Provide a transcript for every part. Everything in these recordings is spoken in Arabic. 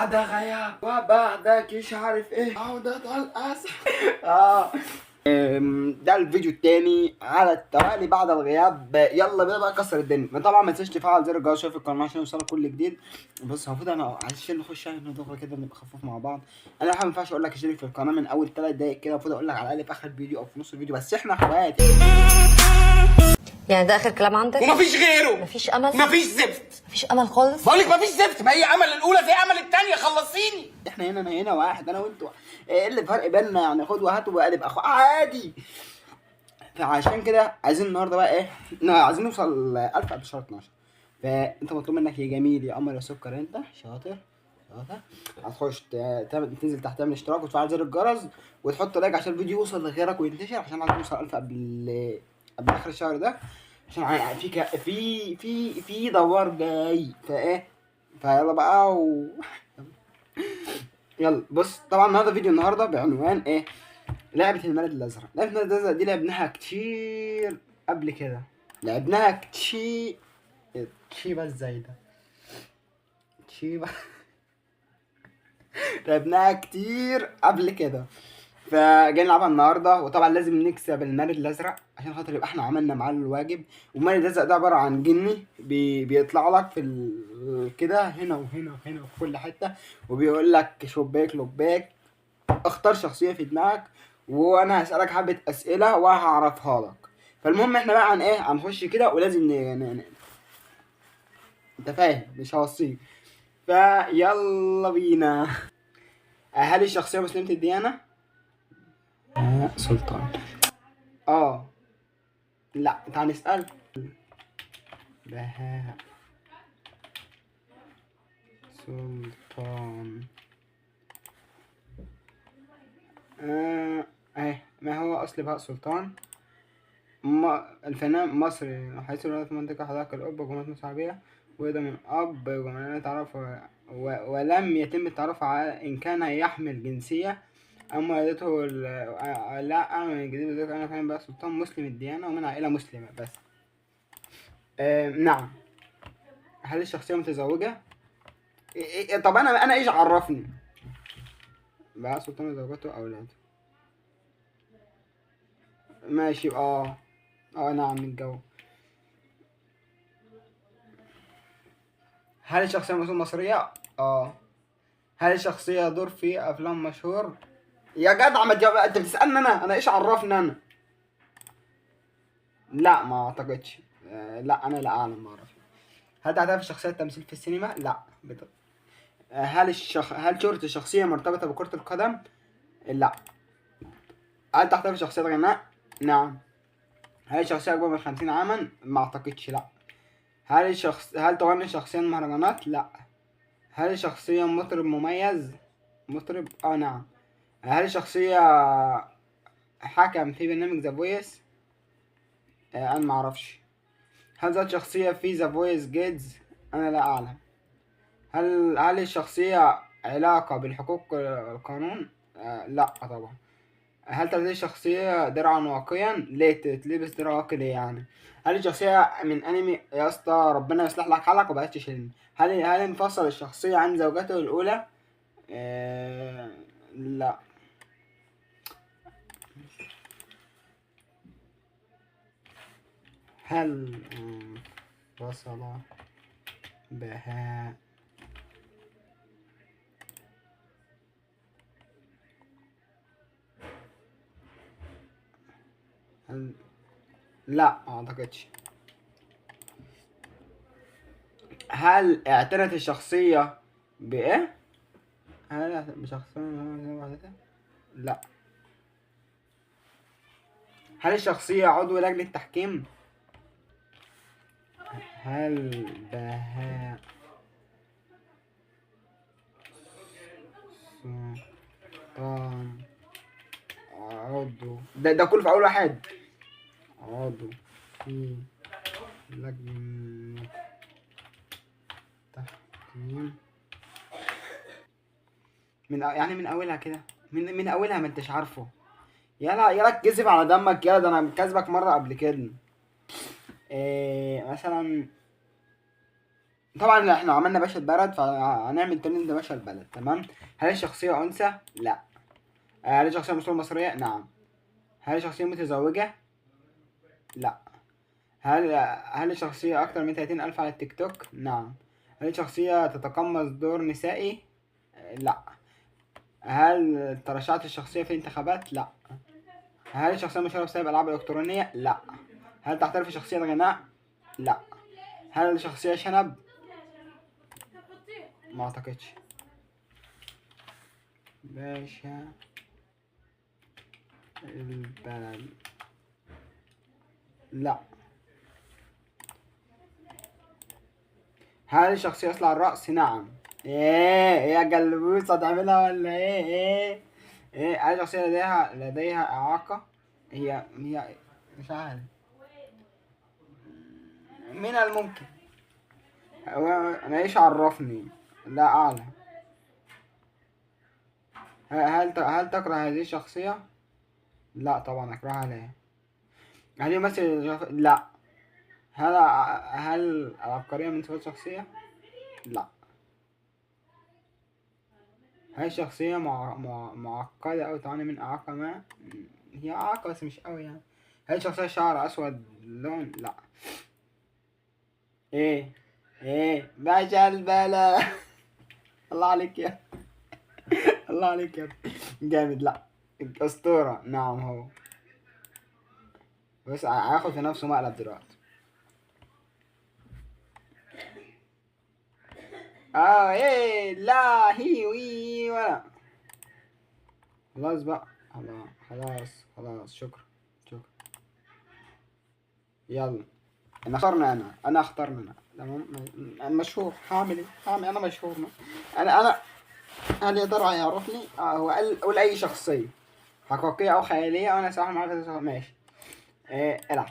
بعد غياب وبعدك مش عارف ايه عودة الأسى. ده الفيديو التاني على التوالي بعد الغياب. يلا بينا بقى كسر الدنيا. طبعا ما تنساش تفعل زر الجرس في القناه عشان يوصلك كل جديد. بص المفروض انا عشان نخش ندخل كده نبقى خفوف مع بعض. انا ما ينفعش اقول لك اشترك في القناه من اول 3 دقايق كده، المفروض اقول لك على الاقل في اخر الفيديو او في نص الفيديو، بس احنا اخوات يعني ده اخر كلام عندك؟ ومفيش غيره. مفيش امل؟ مفيش زفت. مفيش امل خالص؟ بقولك مفيش زفت، ما هي امل الاولى زي امل الثانيه، خلصيني. احنا هنا انا هنا واحد، انا وانتوا ايه اللي فرق بيننا؟ يعني خد وهات وقلب اخو عادي. فعشان كده عايزين النهارده بقى ايه، عايزين نوصل 1000 قبل شهر 12. فانت مطلوب منك يا جميل يا قمر يا سكر، انت شاطر شاطر هتخش تنزل تحت تعمل اشتراك وتفعل زر الجرس وتحط لايك عشان الفيديو يوصل لغيرك وينتشر، عشان عايزين نوصل 1000 قبل اخر الشهر ده، عشان في دوار جاي فايه. فيلا بقى يلا بص، طبعا النهارده بعنوان ايه؟ لعبة المارد الأزرق. لعبة المارد الأزرق دي لعبناها كتير قبل كده، لعبناها كتير. تشيبا ازاي ده؟ تشيبا لعبناها كتير قبل كده، فجاي نلعبها النهارده. وطبعا لازم نكسب المارد الازرق عشان خاطر يبقى احنا عملنا معاه الواجب. والمارد الازرق ده عباره عن جني بيطلع لك في كده هنا وهنا وهنا وفي كل حته، وبيقول لك شباك لباك اختار شخصيه في دماغك، وانا هسالك حبه اسئله وهعرفها لك. فالمهم احنا بقى عن ايه، هنخش كده ولازم انت فاهم، مش هوصيك. فيلا بينا. هل الشخصيه مسلمه الديانه؟ سلطان. لا تعال نسال. بهاء سلطان. ما هو اصل بهاء سلطان؟ الفنان مصري حيث ولد في منطقة حدائق القبة جمهورية مصر العربية، وده من أب جمهورية تعرف ولم يتم التعرف على إن كان يحمل جنسية أم والدته لا من جديد ذلك. أنا فاهم بقى سلطان مسلم الديانة ومن عائلة مسلمة بس. نعم. هل الشخصية متزوجة؟ طب أنا إيش عرفني؟ بقى سلطان وزوجته أولاده. ماشي. نعم متجوز. هل الشخصية مصرية؟ هل الشخصية دور في أفلام مشهور؟ يا جدع ما تجاوب، أنت بتسألني أنا إيش عرفني أنا؟ لا ما أعتقدش. لا أنا لا أعلم، ما أعرف. هل تعترف الشخصية التمثيل في السينما؟ لا. هل شهرة الشخصية مرتبطة بكرة القدم؟ لا. هل تعترف الشخصية غناء؟ نعم. هل الشخصية أكبر من 50 عاما؟ ما أعتقدش. لا. هل تغني الشخصية المهرجانات؟ لا. هل الشخصية مطرب مميز؟ مطرب؟ نعم. هل الشخصية حكم في برنامج ذا فويس؟ أنا معرفش. هل ذات شخصية في ذا فويس جيدز؟ أنا لا أعلم. هل الشخصية علاقة بالحقوق القانون؟ لا طبعا. هل تلبس الشخصية درعا واقيا؟ ليه تلبس درع واقي ليه يعني؟ هل الشخصية من أنمي؟ يا اسطى ربنا يصلح لك حالك وبقاش تشيلني. هل انفصل الشخصية عن زوجته الأولى؟ لا. هل انفصل بهاء لا ما اعتقدش. هل اعتنت الشخصية بإيه؟ هل بشخصية؟ لا. هل الشخصية عضو لجنة تحكيم؟ هل بهاء سلطان عضو ده كله في أول واحد، عضو في لجنة تحكيم يعني من أولها كده، من أولها ما انتش عارفه. يلا كذب على دمك، يلا ده أنا كذبك مرة قبل كده. مثلا طبعا احنا عملنا باشا البلد فهنعمل ترند باشا البلد. تمام. هل الشخصية أنثى؟ لا. هل الشخصية مشهورة مصرية؟ نعم. هل الشخصية متزوجة؟ لا. هل الشخصية أكتر من 30,000 على التيك توك؟ نعم. هل الشخصية تتقمص دور نسائي؟ لا. هل ترشحت الشخصية في الانتخابات؟ لا. هل الشخصية مشهورة بسبب ألعاب إلكترونية؟ لا. هل تحترف الشخصية الغناء؟ لا. هل الشخصية شنب؟ ما أعتقدش. باشا البلد. لا. هل الشخصية يصلع الرأس؟ نعم. ايه يا جلبوسة تعملها ولا ايه هل الشخصية لديها إعاقة؟ هي مش عارف. من الممكن. انا ايش عرفني؟ لا اعلم. هل تكره هذه الشخصية؟ لا طبعا اكرهها. ليه؟ هل يمثل لا. هل العبقرية من صفات شخصية؟ لا. هل الشخصية معقدة أو تعاني من إعاقة ما؟ هي إعاقة بس مش أوي يعني. هل الشخصية شعر أسود لون؟ لا. إيه باشا البلا. الله عليك يا الله عليك يا جامد. لا. أسطورة. نعم هو. بس هياخد في نفسه مقلب دلوقتي. ايه لا هي وي ولا. خلاص بقى. خلاص شكرا. يلا. انا اخترنا انا. تمام. مشهور. هعمل انا مشهور. انا هل يا ترى يعرفني؟ هو قول اي شخصية حقيقية او خيالية وانا صراحة معاك. ماشي. العب.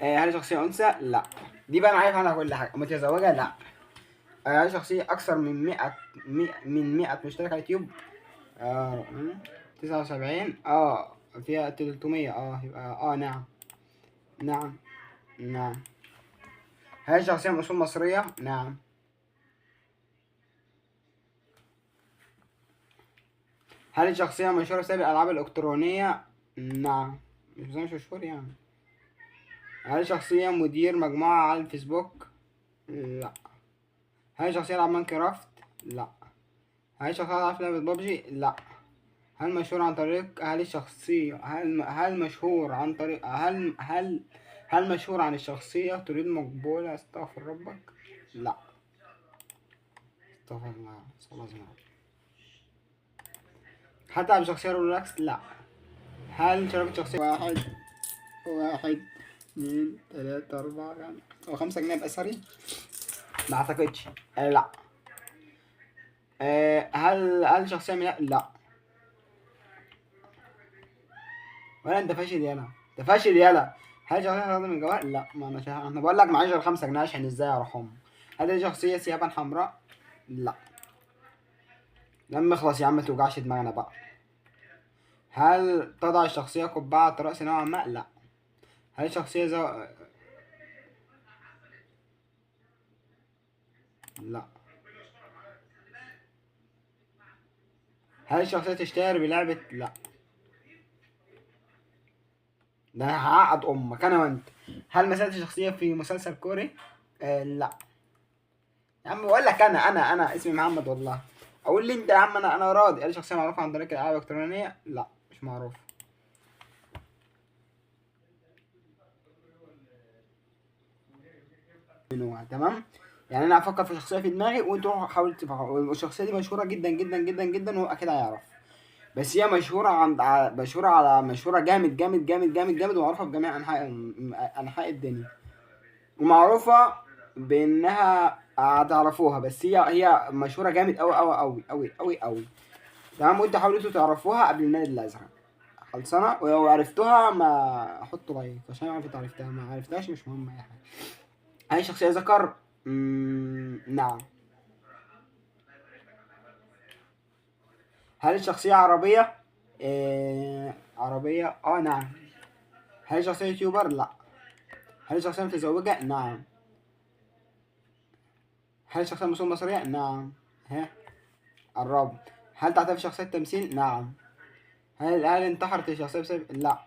هل شخصية انثى؟ لا. دي بقى انا عارف عنها كل حاجة. متزوجة؟ لا. هل شخصية اكثر من 100 مشترك على اليوتيوب؟ 79. فيها 300. يبقى نعم. نعم. هل الشخصية من أصول مصرية؟ نعم. هل الشخصية مشهورة بسبب الألعاب الإلكترونية؟ نعم. مش مشهور يعني. هل الشخصية مدير مجموعة على الفيسبوك؟ لا. هل الشخصية تلعب ماينكرافت؟ لا. هل الشخصية تلعب في لعبة ببجي؟ لا. هل مشهور عن طريق هل الشخصية هل مشهور عن طريق هل مشهور عن الشخصية تريد مقبولة استغفر ربك؟ لا. استغفر الله صلى الله عليه وسلم. هل تلعب شخصية روبلوكس؟ لا. هل شاركت شخصية واحد 2 3 4 5 جنيه بأسري؟ ما اعتقدش. لا. هل شخصية من لا. ولا انت فاشل يالا. هل شخصية تستخدم الجوال؟ لا. ما انا بقول لك معيش غير 5 جنيه عشان ازاي اروحهم. هل دي شخصية ثيابا حمراء؟ لا. لما اخلص يا عم توجعش دماغنا بقى. هل تضع الشخصية قبعة رأس نوعا ما؟ لا. هل الشخصية لا. هل الشخصية تشتهر بلعبة؟ لا. ده انا هعقد امك انا وانت. هل مثلت شخصية في مسلسل كوري؟ لا. يا عم بقول لك انا اسمي محمد والله. اقول لي انت يا عم. انا راضي. هل شخصية معروفة عن طريق الالعاب الالكترونية؟ لا مش معروف. منوع. تمام. يعني انا هفكر في شخصية في دماغي وانتوا حاولوا تفكروا. والشخصية دي مشهورة جدا جدا جدا جدا وهو اكيد هيعرف. بس هي مشهورة جامد جامد جامد جامد جامد ومعروفة في جميع انحاء الدنيا. ومعروفة بانها هتعرفوها. بس هي مشهورة جامد اوي اوي اوي اوي اوي اوي. تمام. وانتوا حاولتوا تعرفوها قبل النادي الازرق. خلصانة. ولو عرفتوها ما احطوا لايك عشان اعرف انت عرفتها. ما عرفتهاش مش مهم اي حاجة. هل شخصية ذكر؟ نعم. هل الشخصية عربية؟ عربية. نعم. هل الشخصية يوتيوبر؟ لا. هل الشخصية متزوجة؟ نعم. هل الشخصية مسؤول بصرية؟ نعم. ها قرب. هل تعترف شخصية تمثيل؟ نعم. هل انتحرت الشخصية بسبب؟ لا.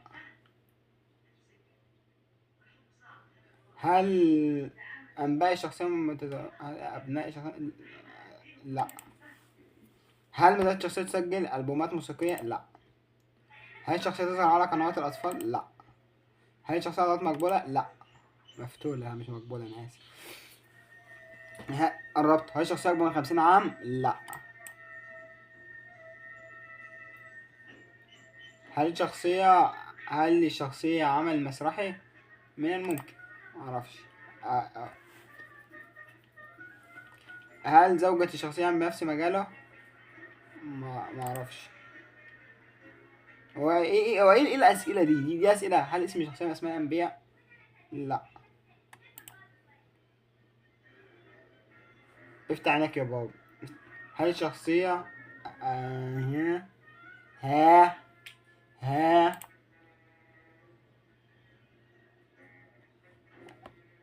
هل أنباء الشخصية هل أبناء الشخصية؟ لا. هل بدأت الشخصية تسجل ألبومات موسيقية؟ لا. هل الشخصية تظهر على قنوات الأطفال؟ لا. هل الشخصية غلط مقبولة؟ لا. مفتولة مش مقبولة، أنا آسف. قربت. هل الشخصية أكبر من 50 عام؟ لا. هل الشخصية عمل مسرحي؟ من الممكن، معرفش. هل زوجة الشخصية بنفس مجاله؟ معرفش. هو ايه الأسئلة دي أسئلة. هل اسم الشخصية من أسماء الأنبياء؟ لا. افتح عينك يا بابا. هل الشخصية ها ها ها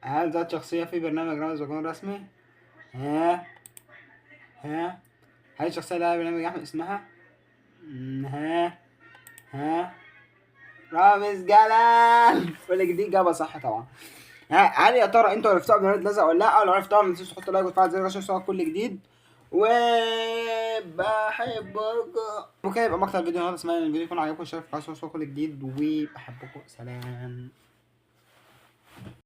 هل ذات شخصية في برنامج رامز بكون رسمي؟ ها هل الشخصية لها برنامج أحمد اسمها؟ ها ها رامز جلال. كل دي إجابة صح طبعا. هل يا ترى انتوا عرفتوها قبل ما نتلزق ولا لا؟ لو عرفتوها ما تنسوش تحطوا لايك وتفعلوا زر عشان يوصلكوا كل جديد. وبحبكم. وكده يبقى مقطع الفيديو النهارده. اسمعوا الفيديو يكون عجبكم، شاركوا في القناه، كل جديد، وبحبكم. سلام.